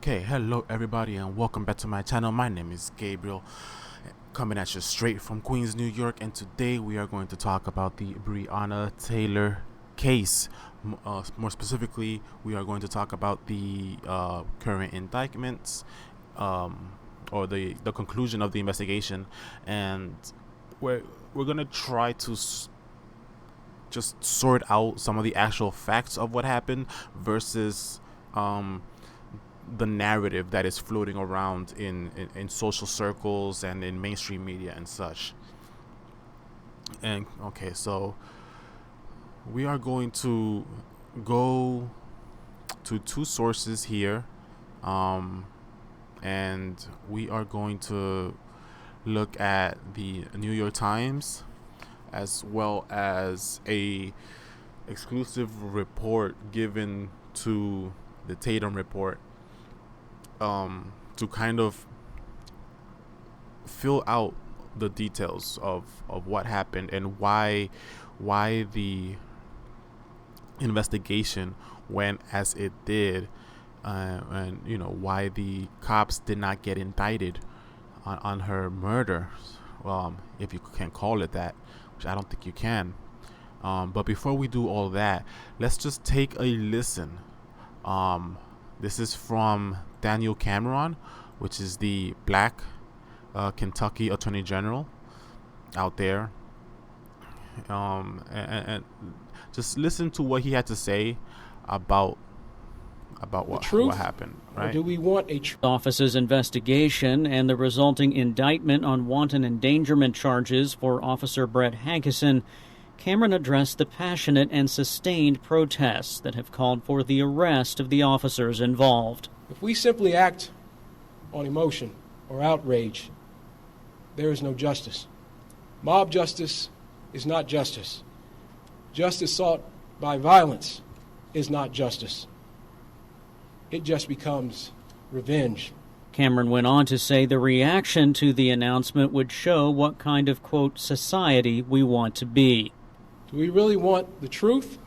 Okay, hello everybody and welcome back to my channel. My name is Gabriel, coming at you straight from Queens, New York, and today we are going to talk about the Breonna Taylor case. More specifically, we are going to talk about the current indictments, or the conclusion of the investigation, and we're going to try to just sort out some of the actual facts of what happened versus the narrative that is floating around in social circles and in mainstream media and such. And okay, so we are going to go to two sources here, and we are going to look at the New York Times as well as a exclusive report given to the Tatum Report, to kind of fill out the details of what happened and why the investigation went as it did, and why the cops did not get indicted on her murder, if you can call it that, which I don't think you can. But before we do all that, let's just take a listen. This is from Daniel Cameron, which is the black Kentucky Attorney General out there. And just listen to what he had to say about what happened. Right? Or do we want a office's investigation and the resulting indictment on wanton endangerment charges for Officer Brett Hankison? Cameron addressed the passionate and sustained protests that have called for the arrest of the officers involved. If we simply act on emotion or outrage, there is no justice. Mob justice is not justice. Justice sought by violence is not justice. It just becomes revenge. Cameron went on to say the reaction to the announcement would show what kind of, quote, society we want to be. Do we really want the truth,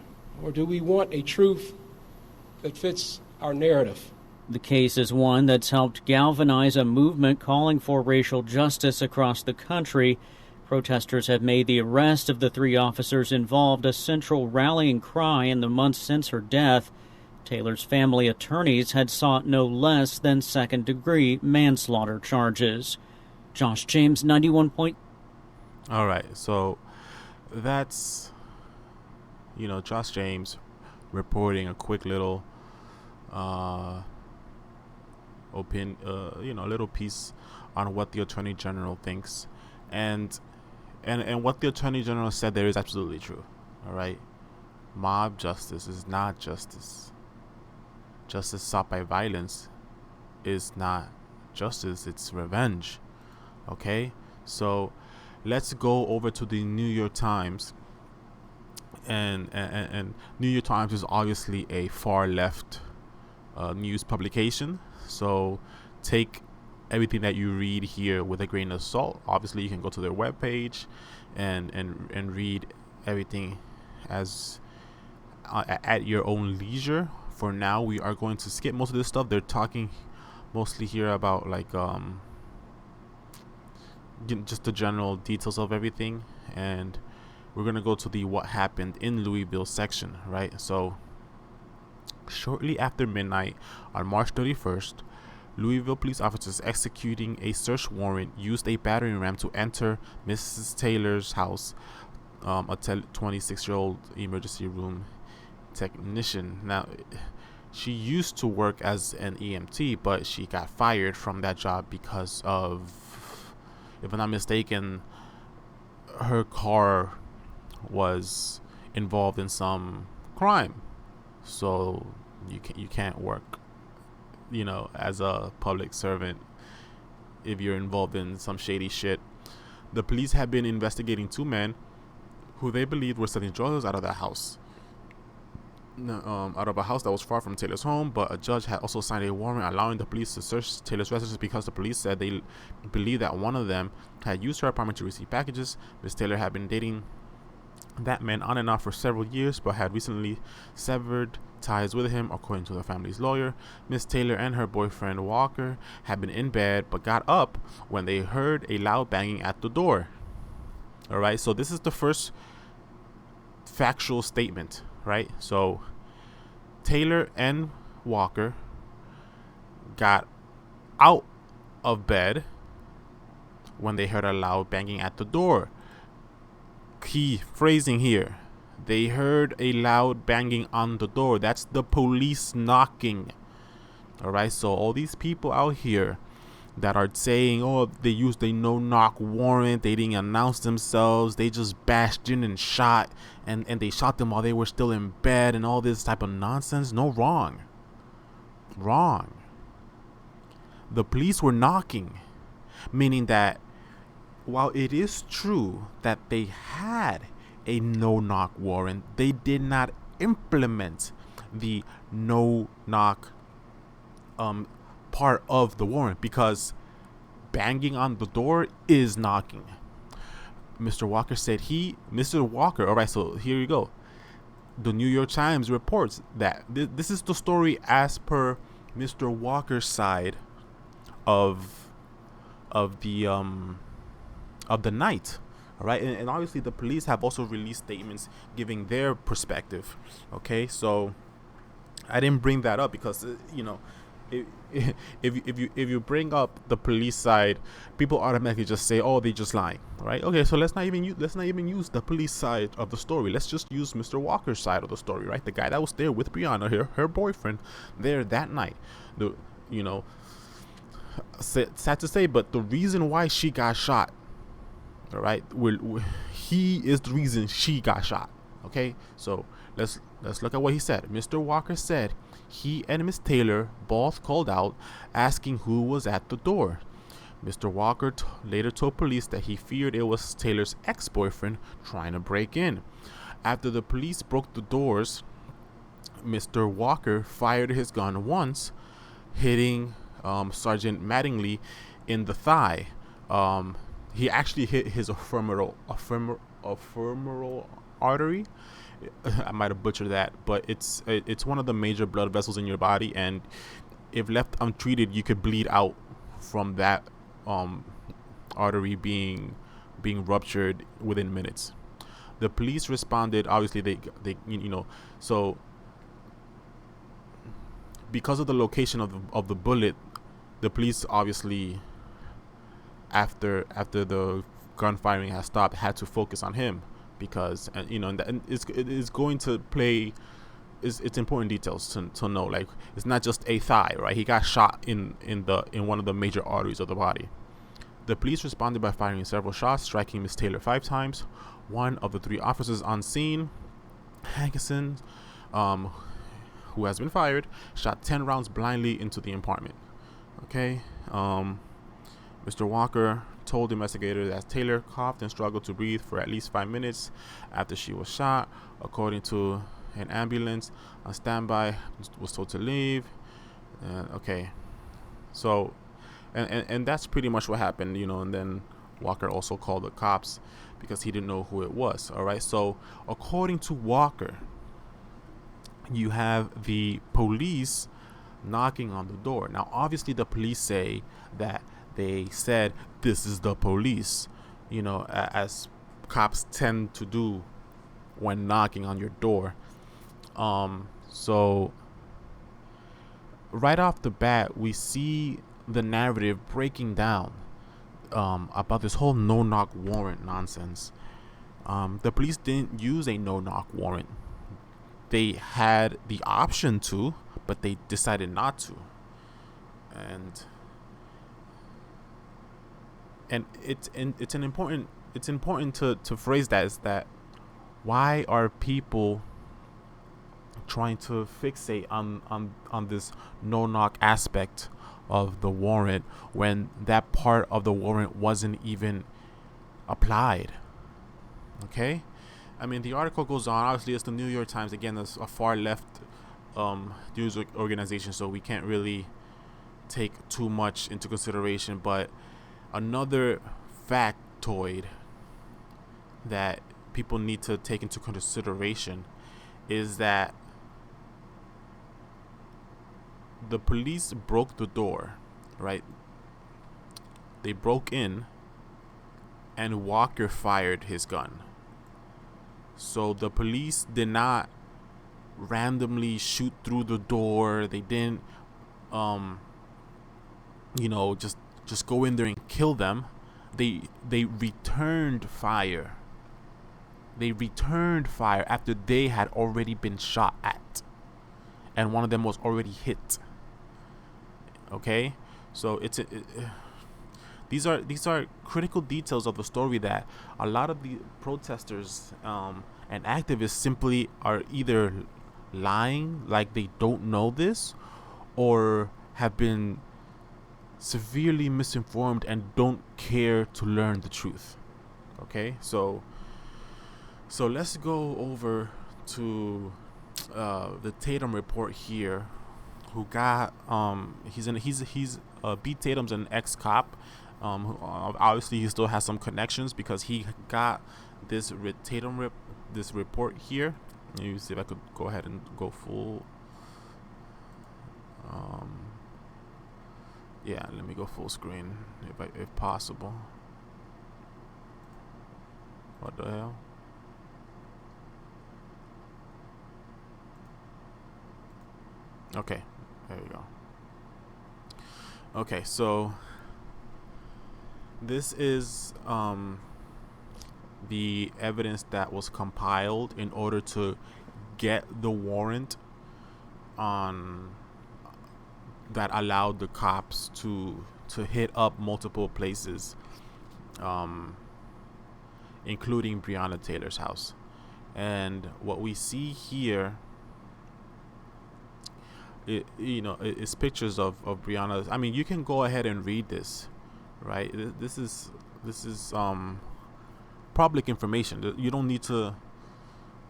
or do we want a truth that fits our narrative? The case is one that's helped galvanize a movement calling for racial justice across the country. Protesters have made the arrest of the three officers involved a central rallying cry in the months since her death. Taylor's family attorneys had sought no less than second-degree manslaughter charges. Josh James, 91 point. All right, so that's Josh James reporting a quick little little piece on what the Attorney General thinks, and what the Attorney General said there is absolutely true. All right, mob justice is not justice. Justice sought by violence is not justice, it's revenge. Okay, so let's go over to the New York Times, and New York Times is obviously a far left news publication, so take everything that you read here with a grain of salt. Obviously, you can go to their webpage and read everything as at your own leisure. For now, we are going to skip most of this stuff. They're talking mostly here about just the general details of everything, and we're gonna go to the what happened in Louisville section, right? So shortly after midnight on March 31st, Louisville police officers executing a search warrant used a battering ram to enter Mrs. Taylor's house, a 26-year-old emergency room technician. Now, she used to work as an EMT, but she got fired from that job because of, if I'm not mistaken, her car was involved in some crime. So you can't work, as a public servant if you're involved in some shady shit. The police had been investigating two men who they believed were selling drugs out of that house. Out of a house that was far from Taylor's home, but a judge had also signed a warrant allowing the police to search Taylor's residence because the police said they believed that one of them had used her apartment to receive packages. Ms. Taylor had been dating that man on and off for several years, but had recently severed ties with him, according to the family's lawyer. Miss Taylor and her boyfriend Walker had been in bed but got up when they heard a loud banging at the door. All right, so this is the first factual statement, right? So Taylor and Walker got out of bed when they heard a loud banging at the door. Key phrasing here. They heard a loud banging on the door. That's the police knocking. All right, so all these people out here that are saying, oh, they used a no-knock warrant, they didn't announce themselves, they just bashed in and shot, and they shot them while they were still in bed and all this type of nonsense. No, wrong. The police were knocking, meaning that while it is true that they had a no-knock warrant, they did not implement the no-knock part of the warrant, because banging on the door is knocking. Mr. Walker said all right, so here you go. The New York Times reports that this is the story as per Mr. Walker's side of the night. All right, and obviously the police have also released statements giving their perspective. Okay, so I didn't bring that up because if you bring up the police side, people automatically just say, oh, they just lying. All right, okay, so let's not even use the police side of the story. Let's just use Mr. Walker's side of the story, right? The guy that was there with Breonna, her boyfriend, there that night. Sad to say, but the reason why she got shot, all right, he is the reason she got shot. Okay, so let's look at what he said. Mr. Walker said he and Miss Taylor both called out asking who was at the door. Mr. Walker later told police that he feared it was Taylor's ex-boyfriend trying to break in. After the police broke the doors, Mr. Walker fired his gun once, hitting Sergeant Mattingly in the thigh. He actually hit his femoral artery. I might have butchered that, but it's one of the major blood vessels in your body, and if left untreated, you could bleed out from that artery being ruptured within minutes. The police responded. Obviously, they so because of the location of the bullet, the police obviously, after the gun firing has stopped, had to focus on him, because and it's going to play. It's important details to know. Like, it's not just a thigh, right? He got shot in one of the major arteries of the body. The police responded by firing several shots, striking Miss Taylor 5 times. One of the 3 officers on scene, Hankinson, who has been fired, shot 10 rounds blindly into the apartment. Okay. Mr. Walker told the investigator that Taylor coughed and struggled to breathe for at least 5 minutes after she was shot. According to an ambulance on standby, was told to leave. Okay, so and that's pretty much what happened, and then Walker also called the cops because he didn't know who it was. All right, so according to Walker, you have the police knocking on the door. Now, obviously, the police say that they said, this is the police, as cops tend to do when knocking on your door. So right off the bat, we see the narrative breaking down about this whole no-knock warrant nonsense. The police didn't use a no-knock warrant. They had the option to, but they decided not to. And it's important to phrase that, is that why are people trying to fixate on this no-knock aspect of the warrant when that part of the warrant wasn't even applied? Okay, I mean, the article goes on. Obviously, it's the New York Times. Again, it's a far left news organization, so we can't really take too much into consideration. But another factoid that people need to take into consideration is that the police broke the door, right? They broke in, and Walker fired his gun. So the police did not randomly shoot through the door. They didn't, just go in there and kill them. They returned fire. They returned fire after they had already been shot at, and one of them was already hit. Okay, so these are critical details of the story that a lot of the protesters and activists simply are either lying, like they don't know this, or have been severely misinformed and don't care to learn the truth. Okay, so let's go over to the Tatum Report here, who got he's B. Tatum's an ex-cop. Obviously he still has some connections because he got this this report here. Let me see if I could go ahead and go full. Yeah, let me go full screen if possible. What the hell? Okay, there we go. Okay, so this is the evidence that was compiled in order to get the warrant on that allowed the cops to hit up multiple places, including Breonna Taylor's house. And what we see here, it's pictures of Breonna's. I mean, you can go ahead and read this, right? This is public information. You don't need to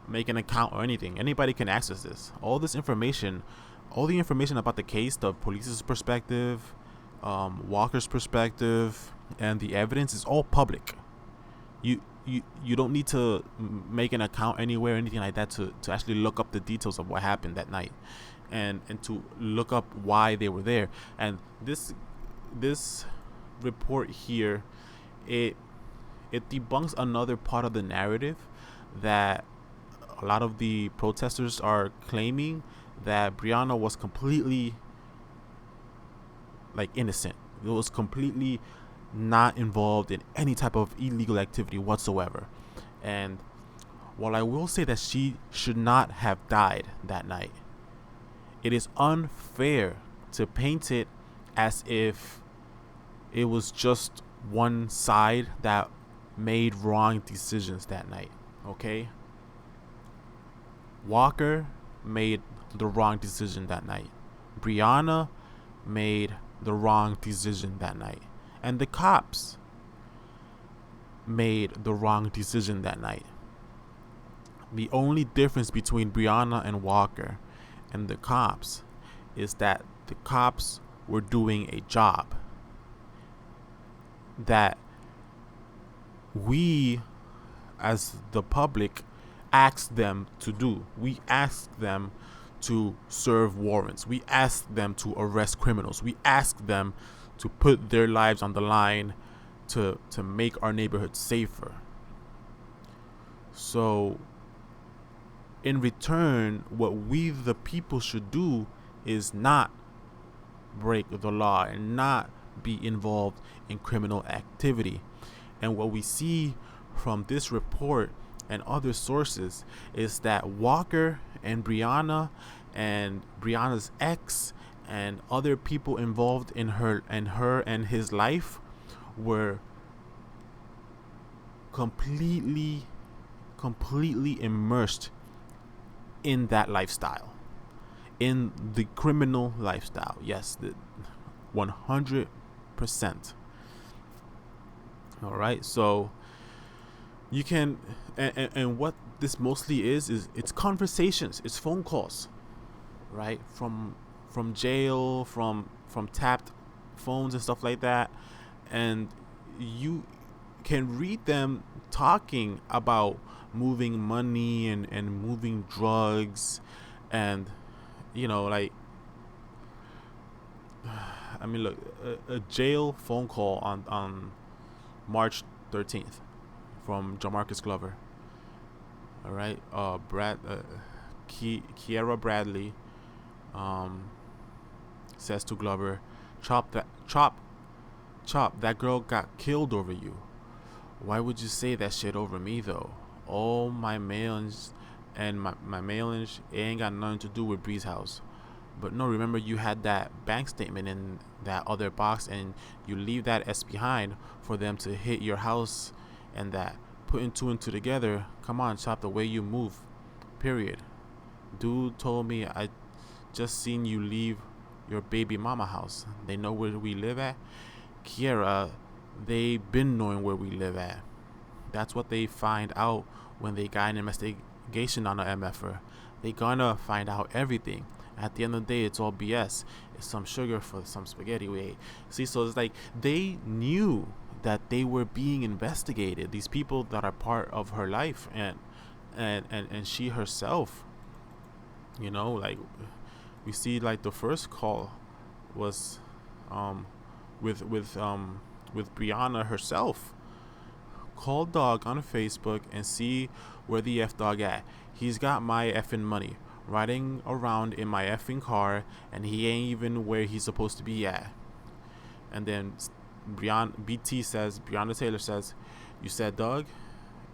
make an account or anything. Anybody can access this. All the information about the case, the police's perspective, Walker's perspective, and the evidence is all public. You don't need to make an account anywhere or anything like that to actually look up the details of what happened that night, and to look up why they were there. And this report here, it debunks another part of the narrative that a lot of the protesters are claiming, that Breonna was completely innocent. It was completely not involved in any type of illegal activity whatsoever. And while I will say that she should not have died that night, it is unfair to paint it as if it was just one side that made wrong decisions that night. Okay? Walker made the wrong decision that night. Breonna made the wrong decision that night. And the cops made the wrong decision that night. The only difference between Breonna and Walker and the cops is that the cops were doing a job that we, as the public, asked them to do. We asked them to serve warrants. We asked them to arrest criminals. We asked them to put their lives on the line to make our neighborhood safer. So in return, what we the people should do is not break the law and not be involved in criminal activity. And what we see from this report and other sources is that Walker and Breonna and Breonna's ex and other people involved in her and his life were completely immersed in that lifestyle, in the criminal lifestyle. Yes, 100%. All right, so you can, and what this mostly is it's conversations, it's phone calls, right, from jail, from tapped phones and stuff like that, and you can read them talking about moving money and moving drugs, and I mean, look, a jail phone call on March 13th from Jamarcus Glover. All right, Kiera Bradley says to Glover, chop, that girl got killed over you. Why would you say that shit over me though? All my mailings and my mailings, it ain't got nothing to do with Bree's house. But no, remember you had that bank statement in that other box, and you leave that S behind for them to hit your house, and that putting two and two together. Come on, Chop, the way you move, period. Dude told me I just seen you leave your baby mama house. They know where we live at. Kiera, they been knowing where we live at. That's what they find out when they got an investigation on a MFer. They gonna find out everything. At the end of the day, it's all BS. It's some sugar for some spaghetti we ate. See, so it's like they knew that they were being investigated. These people that are part of her life, and she herself. You know, like we see, like the first call was with Breonna herself. Call Dog on Facebook and see where the F Dog at. He's got my effing money, riding around in my effing car, and he ain't even where he's supposed to be at. And then Breonna Taylor says, you said Doug?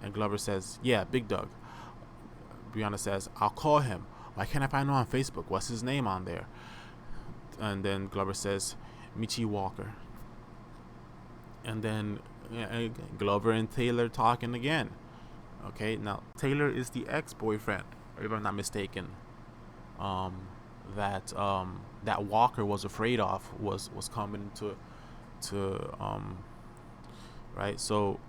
And Glover says, yeah, Big Doug. Breonna says, I'll call him. Why can't I find him on Facebook? What's his name on there? And then Glover says, Michi Walker. And then Glover and Taylor talking again. Okay, now Taylor is the ex-boyfriend, if I'm not mistaken. That Walker was afraid of was coming to right. So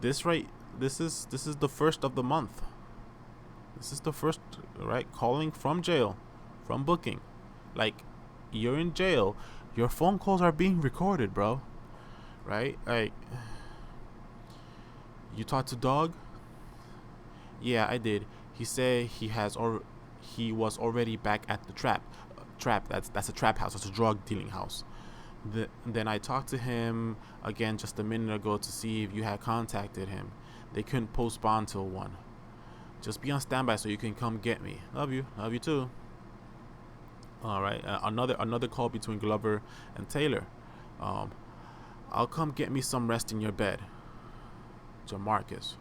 this is the first of the month. This is the first, right? Calling from jail, from booking. Like, you're in jail, your phone calls are being recorded, bro. Right? Like, you talked to Dog? Yeah, I did. He said he was already back at the trap. That's a trap house. That's a drug dealing house. Then I talked to him again just a minute ago to see if you had contacted him. They couldn't post bond till 1. Just be on standby so you can come get me. Love you too. All right. Another call between Glover and Taylor. I'll come get me some rest in your bed. Jamarcus.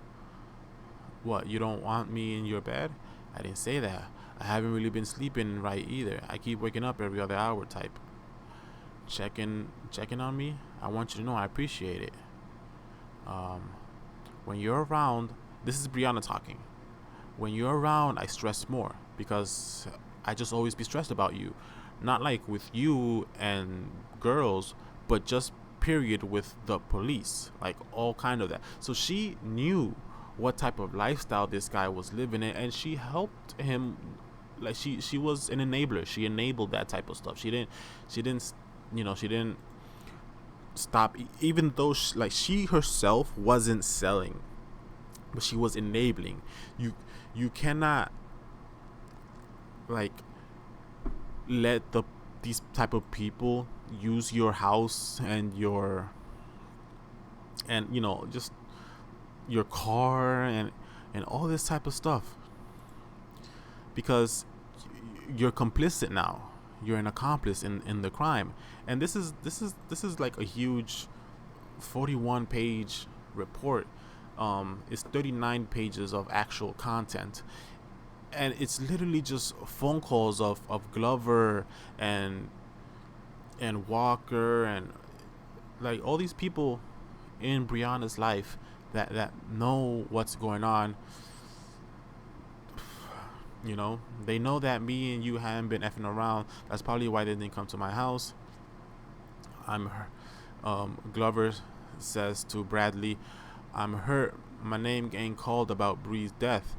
What, you don't want me in your bed? I didn't say that. I haven't really been sleeping right either. I keep waking up every other hour type. Checking on me? I want you to know I appreciate it. When you're around, this is Breonna talking. When you're around, I stress more because I just always be stressed about you. Not like with you and girls, but just period with the police, like all kind of that. So she knew what type of lifestyle this guy was living in, and she helped him. Like she was an enabler. She enabled that type of stuff. She didn't stop, even though she herself wasn't selling, but she was enabling. You cannot like let these type of people use your house and just your car and all this type of stuff, because you're complicit now. You're an accomplice in the crime. And this is like a huge 41-page report. It's 39 pages of actual content, and it's literally just phone calls of Glover and Walker and like all these people in Breonna's life that know what's going on. You know, they know that me and you haven't been effing around. That's probably why they didn't come to my house. Glover says to Bradley, I'm hurt. My name getting called about Bree's death.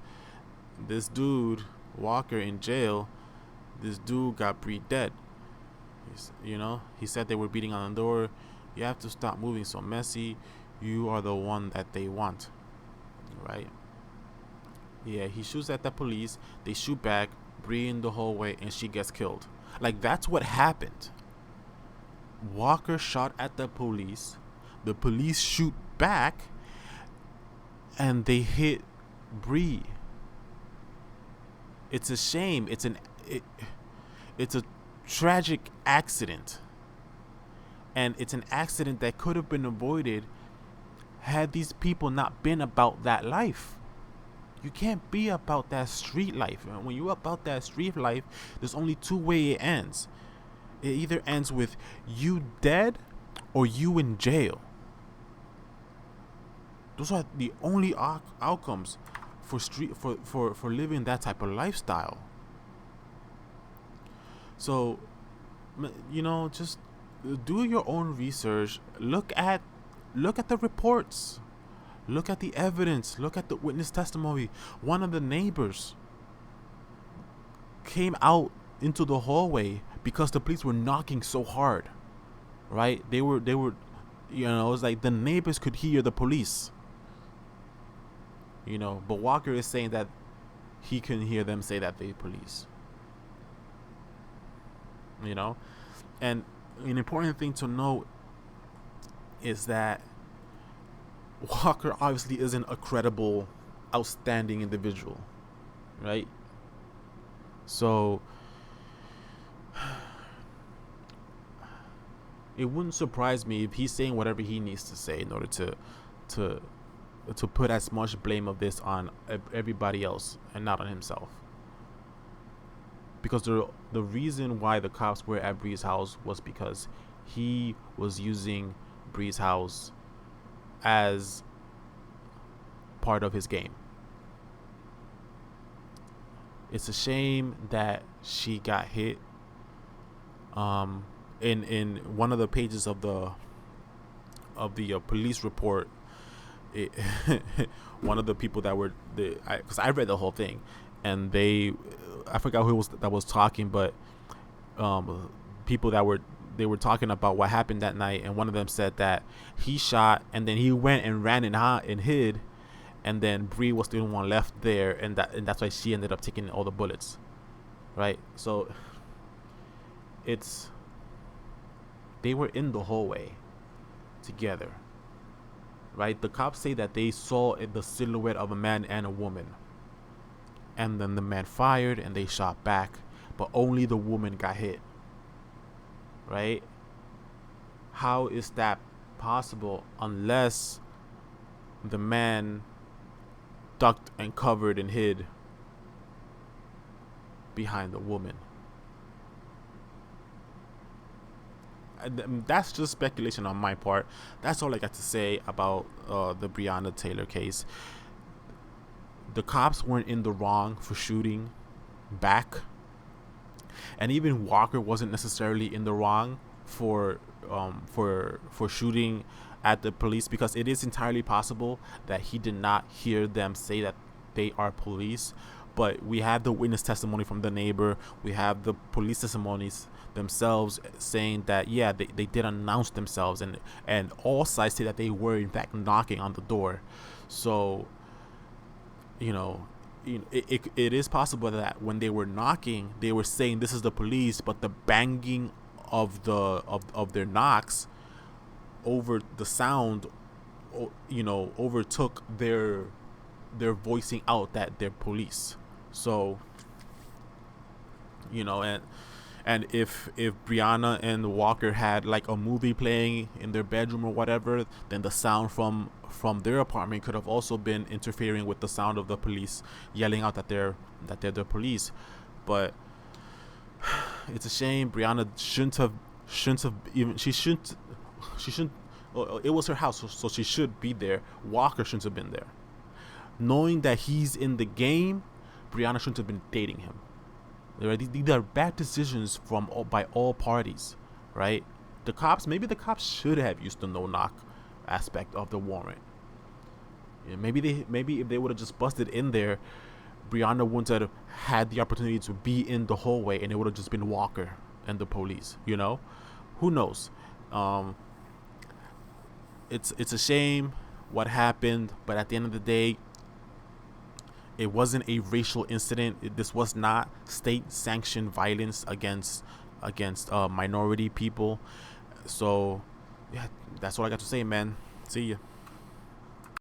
This dude, Walker, in jail. This dude got Bree dead. He said they were beating on the door. You have to stop moving so messy. You are the one that they want. Right? Yeah, he shoots at the police. They shoot back. Bree in the hallway, and she gets killed. Like, that's what happened. Walker shot at the police shoot back, and they hit Bree. It's a shame. It's a tragic accident, and it's an accident that could have been avoided had these people not been about that life. You can't be about that street life. And when you're about that street life, there's only two ways it ends. It either ends with you dead or you in jail. Those are the only outcomes for living that type of lifestyle. So, just do your own research. Look at the reports. Look at the evidence. Look at the witness testimony. One of the neighbors came out into the hallway because the police were knocking so hard. Right? They were it's like the neighbors could hear the police. But Walker is saying that he can hear them say that they police. And an important thing to note is that Walker obviously isn't a credible, outstanding individual, right? So it wouldn't surprise me if he's saying whatever he needs to say in order to put as much blame of this on everybody else and not on himself. Because the reason why the cops were at Bree's house was because he was using Bree's house as part of his game. It's a shame that she got hit. In one of the pages of the police report, one of the people that were because I read the whole thing, and I forgot who was talking, but people that were talking about what happened that night, and one of them said that he shot and then he went and ran and hid, and then Bree was the only one left there, and that's why she ended up taking all the bullets, right? So they were in the hallway together, right? The cops say that they saw the silhouette of a man and a woman, and then the man fired and they shot back, but only the woman got hit, right? How is that possible unless the man ducked and covered and hid behind the woman? And that's just speculation on my part. That's all I got to say about the Breonna Taylor case. The cops weren't in the wrong for shooting back, and even Walker wasn't necessarily in the wrong for shooting at the police, because it is entirely possible that he did not hear them say that they are police. But we have the witness testimony from the neighbor. We have the police testimonies themselves saying that, yeah, they did announce themselves, and all sides say that they were in fact knocking on the door. So it is possible that when they were knocking, they were saying this is the police, but the banging of their knocks over the sound, overtook their voicing out that they're police. So and if Breonna and Walker had like a movie playing in their bedroom or whatever, then the sound from their apartment could have also been interfering with the sound of the police yelling out that they're the police. But it's a shame. Breonna shouldn't have even, she shouldn't it was her house, so she should be there. Walker shouldn't have been there. Knowing that he's in the game, Breonna shouldn't have been dating him. These are bad decisions by all parties, right? Maybe the cops should have used the no knock aspect of the warrant. Yeah, maybe if they would have just busted in there, Breonna wouldn't have had the opportunity to be in the hallway, and it would have just been Walker and the police. Who knows? It's a shame what happened, but at the end of the day, it wasn't a racial incident. This was not state-sanctioned violence against minority people. So, yeah, that's all I got to say, man. See ya.